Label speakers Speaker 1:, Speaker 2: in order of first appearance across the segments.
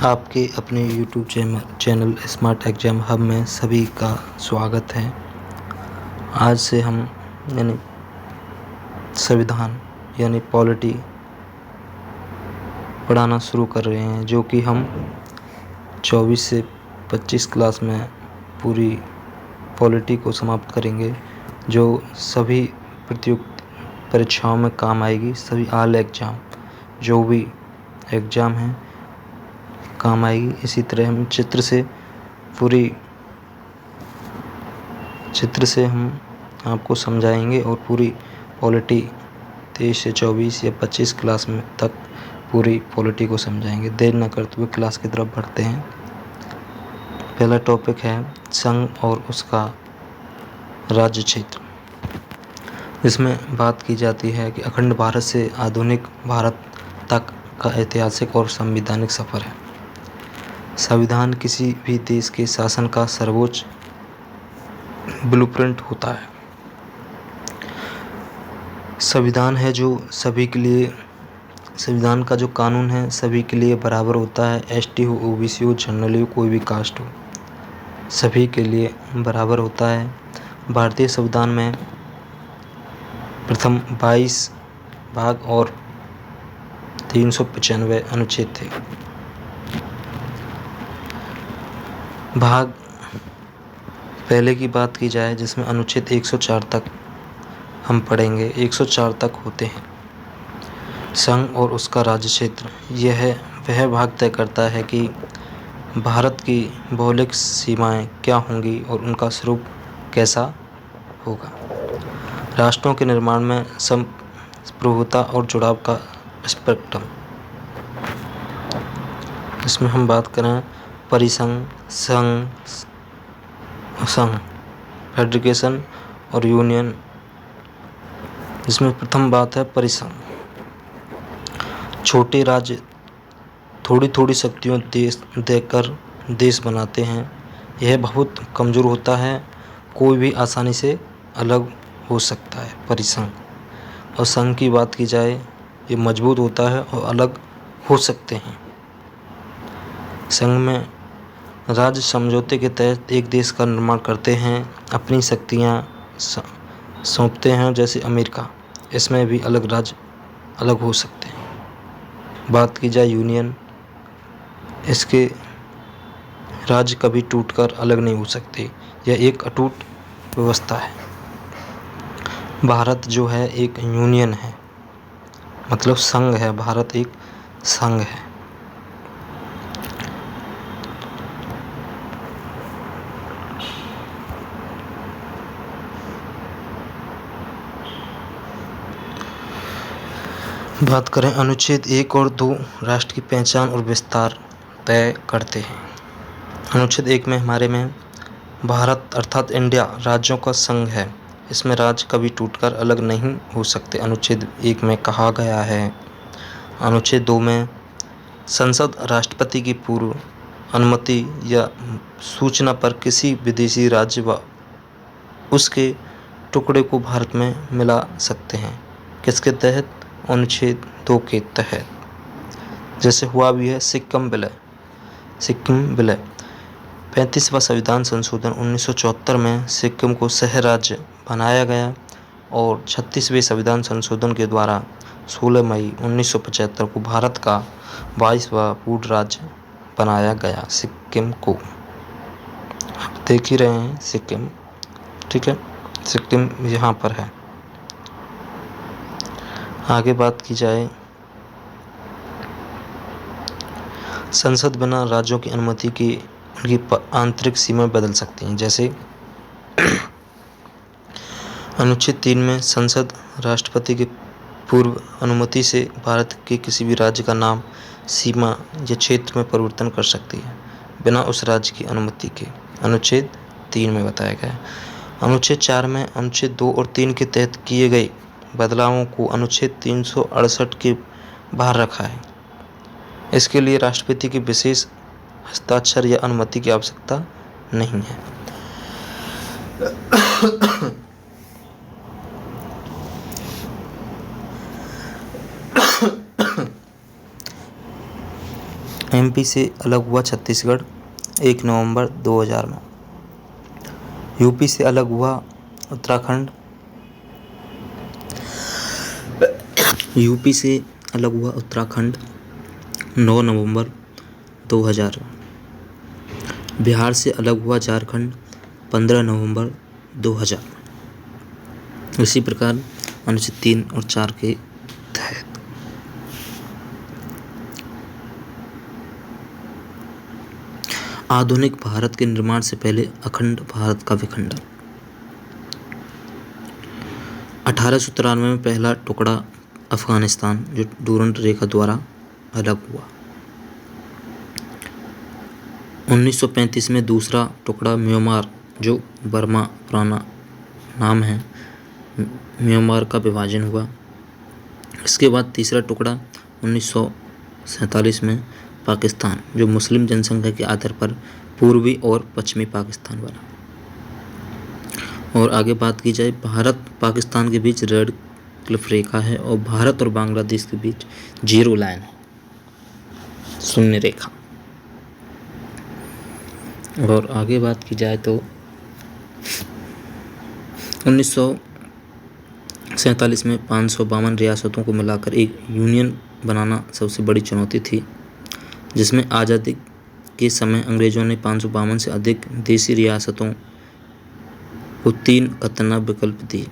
Speaker 1: आपके अपने YouTube channel smart exam hub में सभी का स्वागत है। आज से हम यानी संविधान यानी पॉलिटी पढ़ाना शुरू कर रहे हैं, जो कि हम 24 से 25 क्लास में पूरी पॉलिटी को समाप्त करेंगे, जो सभी प्रतियोगिता परीक्षाओं में काम आएगी। सभी ऑल एग्ज़ाम जो भी एग्ज़ाम हैं काम आएगी। इसी तरह हम चित्र से हम आपको समझाएंगे और पूरी पॉलिटी 23 से 24 या 25 क्लास में तक पूरी पॉलिटी को समझाएंगे। देर न करते हुए क्लास की तरफ बढ़ते हैं। पहला टॉपिक है संघ और उसका राज्य क्षेत्र। इसमें बात की जाती है कि अखंड भारत से आधुनिक भारत तक का ऐतिहासिक और संवैधानिक सफ़र है। संविधान किसी भी देश के शासन का सर्वोच्च ब्लूप्रिंट होता है। संविधान है जो सभी के लिए, संविधान का जो कानून है सभी के लिए बराबर होता है। एसटी हो, ओबीसी हो, जनरल हो, कोई भी कास्ट हो, सभी के लिए बराबर होता है। भारतीय संविधान में प्रथम 22 भाग और 395 अनुच्छेद थे। भाग पहले की बात की जाए, जिसमें अनुच्छेद 104 तक हम पढ़ेंगे। 104 तक होते हैं। संघ और उसका राज्य क्षेत्र, यह वह भाग तय करता है कि भारत की भौगोलिक सीमाएं क्या होंगी और उनका स्वरूप कैसा होगा। राष्ट्रों के निर्माण में संप्रभुता और जुड़ाव का स्पेक्ट्रम। इसमें हम बात करें परिसंघ, संघ, फेडरेशन और यूनियन। इसमें प्रथम बात है परिसंघ। छोटे राज्य थोड़ी थोड़ी शक्तियों देकर देश बनाते हैं। यह बहुत कमज़ोर होता है, कोई भी आसानी से अलग हो सकता है। परिसंघ और संघ की बात की जाए, ये मजबूत होता है और अलग हो सकते हैं। संघ में राज्य समझौते के तहत एक देश का निर्माण करते हैं, अपनी शक्तियाँ सौंपते हैं। जैसे अमेरिका, इसमें भी अलग राज्य अलग हो सकते हैं। बात की जाए यूनियन, इसके राज्य कभी टूटकर अलग नहीं हो सकते। यह एक अटूट व्यवस्था है। भारत जो है एक यूनियन है, मतलब संघ है। भारत एक संघ है। बात करें अनुच्छेद 1 और 2 राष्ट्र की पहचान और विस्तार तय करते हैं। अनुच्छेद 1 में हमारे में भारत अर्थात इंडिया राज्यों का संघ है। इसमें राज्य कभी टूटकर अलग नहीं हो सकते, अनुच्छेद 1 में कहा गया है। अनुच्छेद 2 में संसद राष्ट्रपति की पूर्व अनुमति या सूचना पर किसी विदेशी राज्य व उसके टुकड़े को भारत में मिला सकते हैं। किसके तहत? अनुच्छेद 2 के तहत। जैसे हुआ भी है सिक्किम विलय। 35वां संविधान संशोधन 1974 में सिक्किम को सह राज्य बनाया गया और 36वें संविधान संशोधन के द्वारा 16 मई 1975 को भारत का 22वां पूर्ण राज्य बनाया गया सिक्किम को। आप देख ही रहे हैं सिक्किम, ठीक है, सिक्किम यहाँ पर है। आगे बात की जाए, संसद बिना राज्यों की अनुमति की उनकी आंतरिक सीमा बदल सकती हैं। जैसे अनुच्छेद 3 में संसद राष्ट्रपति की पूर्व अनुमति से भारत के किसी भी राज्य का नाम, सीमा या क्षेत्र में परिवर्तन कर सकती है बिना उस राज्य की अनुमति के। अनुच्छेद 3 में बताया गया है। अनुच्छेद 4 में अनुच्छेद 2 और 3 के तहत किए गए बदलावों को अनुच्छेद 368 के बाहर रखा है। इसके लिए राष्ट्रपति के विशेष हस्ताक्षर या अनुमति की आवश्यकता नहीं है। एमपी से अलग हुआ छत्तीसगढ़ 1 नवंबर 2000 में। यूपी से अलग हुआ उत्तराखंड यूपी से अलग हुआ उत्तराखंड 9 नवंबर 2000 में। बिहार से अलग हुआ झारखंड 15 नवंबर 2000 में। इसी प्रकार अनुच्छेद 3 और 4 के तहत आधुनिक भारत के निर्माण से पहले अखंड भारत का विखंडन। 1893 में पहला टुकड़ा अफगानिस्तान जो डूरंड रेखा द्वारा अलग हुआ। 1935 में दूसरा टुकड़ा म्यांमार जो बर्मा पुराना नाम है म्यांमार का विभाजन हुआ। इसके बाद तीसरा टुकड़ा 1947 में पाकिस्तान जो मुस्लिम जनसंख्या के आधार पर पूर्वी और पश्चिमी पाकिस्तान बना। और आगे बात की जाए भारत पाकिस्तान के बीच रेड क्लिफ रेखा है और भारत और बांग्लादेश के बीच जीरो लाइन है, शून्य रेखा। और आगे बात की जाए तो 1947 में 552 रियासतों को मिलाकर एक यूनियन बनाना सबसे बड़ी चुनौती थी, जिसमें आज़ादी के समय अंग्रेज़ों ने 552 से अधिक देसी रियासतों को 3 खतरनाक विकल्प दिए।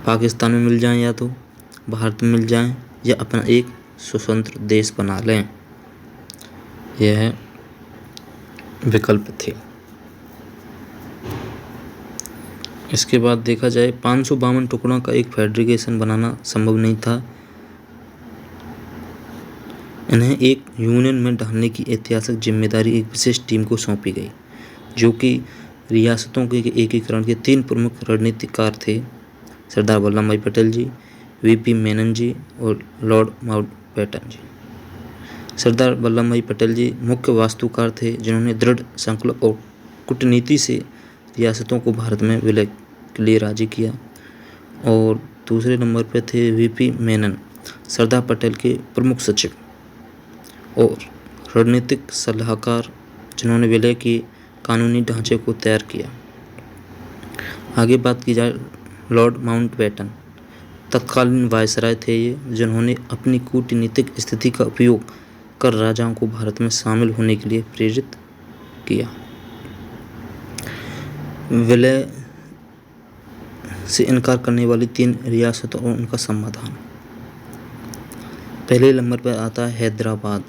Speaker 1: पाकिस्तान में मिल जाएं या तो भारत में मिल जाएं या अपना एक स्वतंत्र देश बना लें, यह विकल्प थे। इसके बाद देखा जाए 552 टुकड़ों का एक फेडरेशन बनाना संभव नहीं था। इन्हें एक यूनियन में ढालने की ऐतिहासिक जिम्मेदारी एक विशेष टीम को सौंपी गई, जो कि रियासतों के एकीकरण के 3 प्रमुख रणनीतिकार थे, सरदार वल्लभ भाई पटेल जी, वीपी मेनन जी और लॉर्ड माउंटबेटन जी। सरदार वल्लभ भाई पटेल जी मुख्य वास्तुकार थे, जिन्होंने दृढ़ संकल्प और कूटनीति से रियासतों को भारत में विलय के लिए राजी किया। और दूसरे नंबर पर थे वीपी मेनन, सरदार पटेल के प्रमुख सचिव और रणनीतिक सलाहकार, जिन्होंने विलय के कानूनी ढांचे को तैयार किया। आगे बात की जाए लॉर्ड माउंटबेटन तत्कालीन वायसराय थे ये, जिन्होंने अपनी कूटनीतिक स्थिति का उपयोग कर राजाओं को भारत में शामिल होने के लिए प्रेरित किया। विलय से इनकार करने वाली 3 रियासतों और उनका समाधान। पहले नंबर पर आता है हैदराबाद।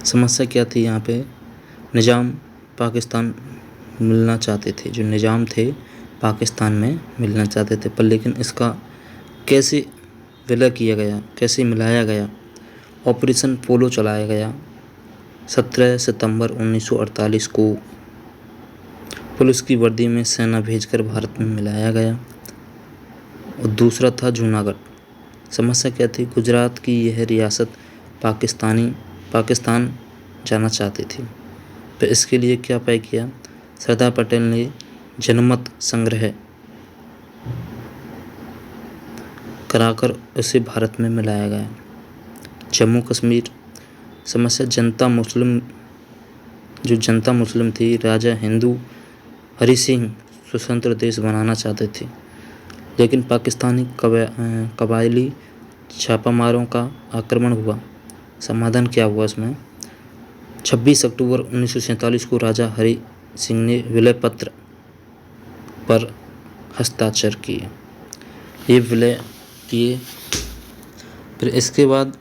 Speaker 1: समस्या क्या थी यहाँ पे? निज़ाम पाकिस्तान मिलना चाहते थे, जो निज़ाम थे पाकिस्तान में मिलना चाहते थे, पर लेकिन इसका कैसे विलय किया गया, कैसे मिलाया गया? ऑपरेशन पोलो चलाया गया 17 सितंबर 1948 को। पुलिस की वर्दी में सेना भेजकर भारत में मिलाया गया। और दूसरा था जूनागढ़। समस्या क्या थी? गुजरात की यह रियासत पाकिस्तान जाना चाहती थी, तो इसके लिए क्या उपाय किया? सरदार पटेल ने जनमत संग्रह कराकर उसे भारत में मिलाया गया। जम्मू कश्मीर। समस्या जनता मुस्लिम थी, राजा हिंदू हरि सिंह स्वतंत्र देश बनाना चाहते थे, लेकिन पाकिस्तानी कबायली छापामारों का आक्रमण हुआ। समाधान क्या हुआ इसमें? 26 अक्टूबर 1947 को राजा हरि सिंह ने विलय पत्र पर हस्ताक्षर किए। ये विलय किए। फिर इसके बाद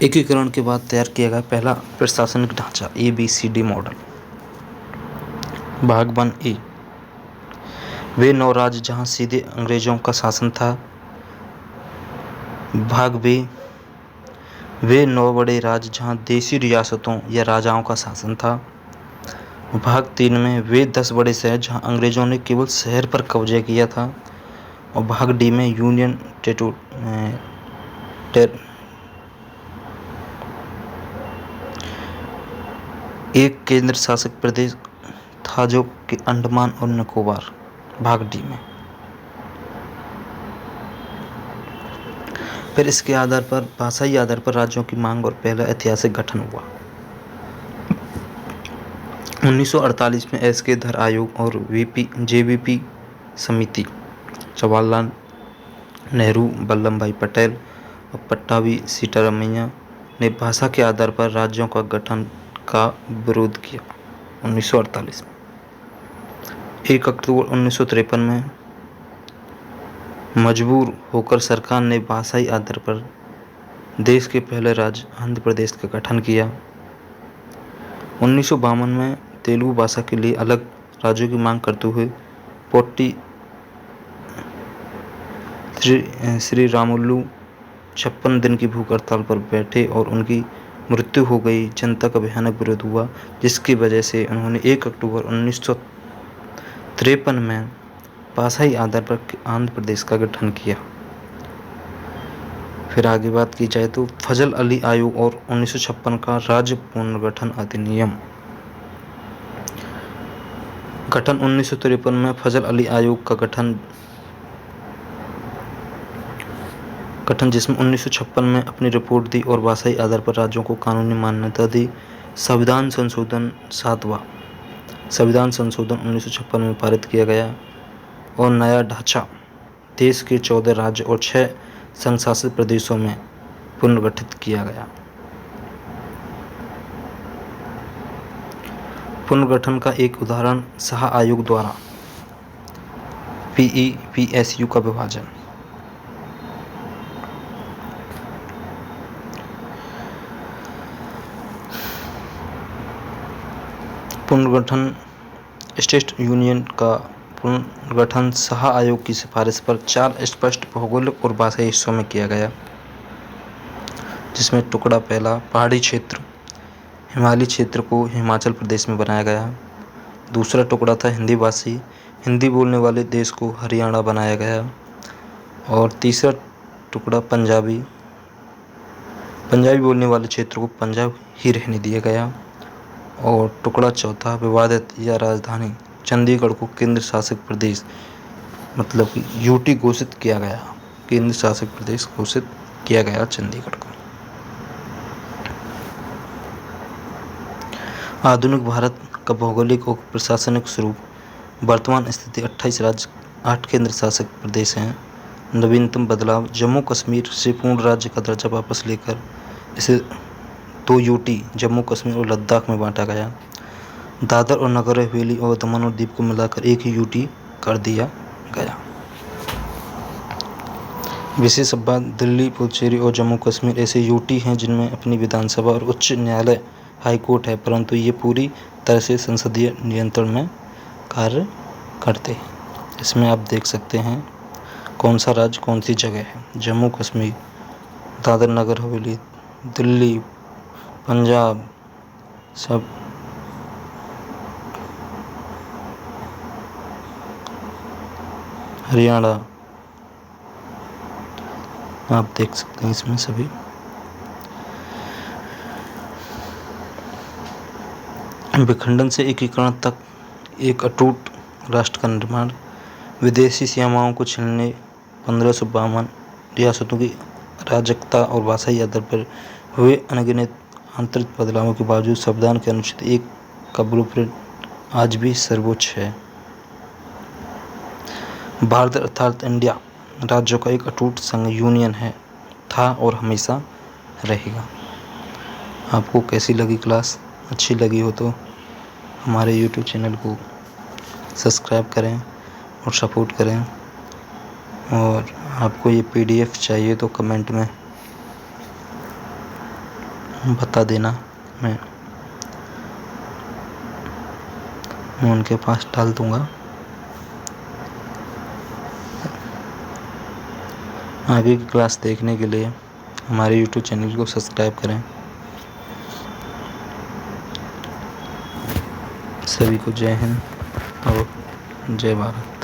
Speaker 1: एकीकरण के बाद तैयार किया गया पहला प्रशासनिक ढांचा ABCD मॉडल। भाग 1A वे 9 राज्य जहां सीधे अंग्रेजों का शासन था। भाग B वे 9 बड़े राज्य जहां देसी रियासतों या राजाओं का शासन था। भाग 3 में वे 10 बड़े शहर जहां अंग्रेजों ने केवल शहर पर कब्जा किया था। और भाग D में यूनियन एक केंद्र शासित प्रदेश था जो कि अंडमान और निकोबार। भाग D में फिर इसके आधार पर भाषाई आधार पर राज्यों की मांग और पहला ऐतिहासिक गठन हुआ। 1948 में एस के धर आयोग और जेवीपी समिति, जवाहरलाल नेहरू, वल्लभ भाई पटेल और पट्टाभी सीतारामैया ने भाषा के आधार पर राज्यों का गठन का विरोध किया। 1948 में 1 अक्टूबर 1953 में मजबूर होकर सरकार ने भाषाई आधार पर देश के पहले राज्य आंध्र प्रदेश का गठन किया। 1952 में तेलुगु भाषा के लिए अलग राज्यों की मांग करते हुए पोट्टी श्री रामुलु 56 दिन की भूख हड़ताल पर बैठे और उनकी मृत्यु हो गई। जनता का भयानक विरोध हुआ, जिसकी वजह से उन्होंने 1 अक्टूबर 1953 में भाषाई आधार पर आंध्र प्रदेश का गठन किया। फिर आगे बात की जाए तो फजल अली आयोग और 1956 का राज्य पुनर्गठन अधिनियम। गठन 1953 में फजल अली आयोग का गठन जिसमें 1956 में अपनी रिपोर्ट दी और भाषाई आधार पर राज्यों को कानूनी मान्यता दी। संविधान संशोधन 7वां संविधान संशोधन 1956 में पारित किया गया और नया ढांचा देश के 14 राज्य और 6 संघ शासित प्रदेशों में पुनर्गठित किया गया। पुनर्गठन का एक उदाहरण शाह आयोग द्वारा PEPSU का विभाजन। पुनर्गठन स्टेट यूनियन का पुनर्गठन शाह आयोग की सिफारिश पर 4 स्पष्ट भौगोलिक और भाषाई हिस्सों में किया गया, जिसमें टुकड़ा पहला पहाड़ी क्षेत्र हिमालयी क्षेत्र को हिमाचल प्रदेश में बनाया गया। दूसरा टुकड़ा था हिंदी बोलने वाले देश को हरियाणा बनाया गया और तीसरा टुकड़ा पंजाबी बोलने वाले क्षेत्र को पंजाब ही रहने दिया गया और टुकड़ा चौथा विवादित या राजधानी चंडीगढ़ को केंद्र शासित प्रदेश मतलब यूटी घोषित किया गया। केंद्र शासित प्रदेश घोषित किया गया चंडीगढ़ को। आधुनिक भारत का भौगोलिक और प्रशासनिक स्वरूप। वर्तमान स्थिति 28 राज्य 8 केंद्र शासित प्रदेश हैं। नवीनतम बदलाव, जम्मू कश्मीर से पूर्ण राज्य का दर्जा वापस लेकर इसे 2 यूटी जम्मू कश्मीर और लद्दाख में बांटा गया। दादर और नगर हवेली और दमन और दीव को मिलाकर एक ही यूटी कर दिया गया। विशेष बात, दिल्ली, पुडुचेरी और जम्मू कश्मीर ऐसे यूटी हैं जिनमें अपनी विधानसभा और उच्च न्यायालय हाईकोर्ट है, परंतु ये पूरी तरह से संसदीय नियंत्रण में कार्य करते हैं। इसमें आप देख सकते हैं कौन सा राज्य कौन सी जगह है। जम्मू कश्मीर, दादर नगर हवेली, दिल्ली, पंजाब, सब हरियाणा, आप देख सकते हैं इसमें सभी। विखंडन से एकीकरण तक एक अटूट राष्ट्र का निर्माण। विदेशी सीमाओं को छीनने 1552 रियासतों की अराजकता और भाषाई आधार पर हुए अनगिनत आंतरिक बदलावों के बावजूद संविधान के अनुच्छेद 1 का ब्लूप्रिंट आज भी सर्वोच्च है। भारत अर्थात इंडिया राज्यों का एक अटूट संघ यूनियन था और हमेशा रहेगा। आपको कैसी लगी क्लास? अच्छी लगी हो तो हमारे YouTube चैनल को सब्सक्राइब करें और सपोर्ट करें। और आपको ये PDF चाहिए तो कमेंट में बता देना, मैं उनके पास डाल दूँगा। आगे की क्लास देखने के लिए हमारे YouTube चैनल को सब्सक्राइब करें। सभी को जय हिंद और जय भारत।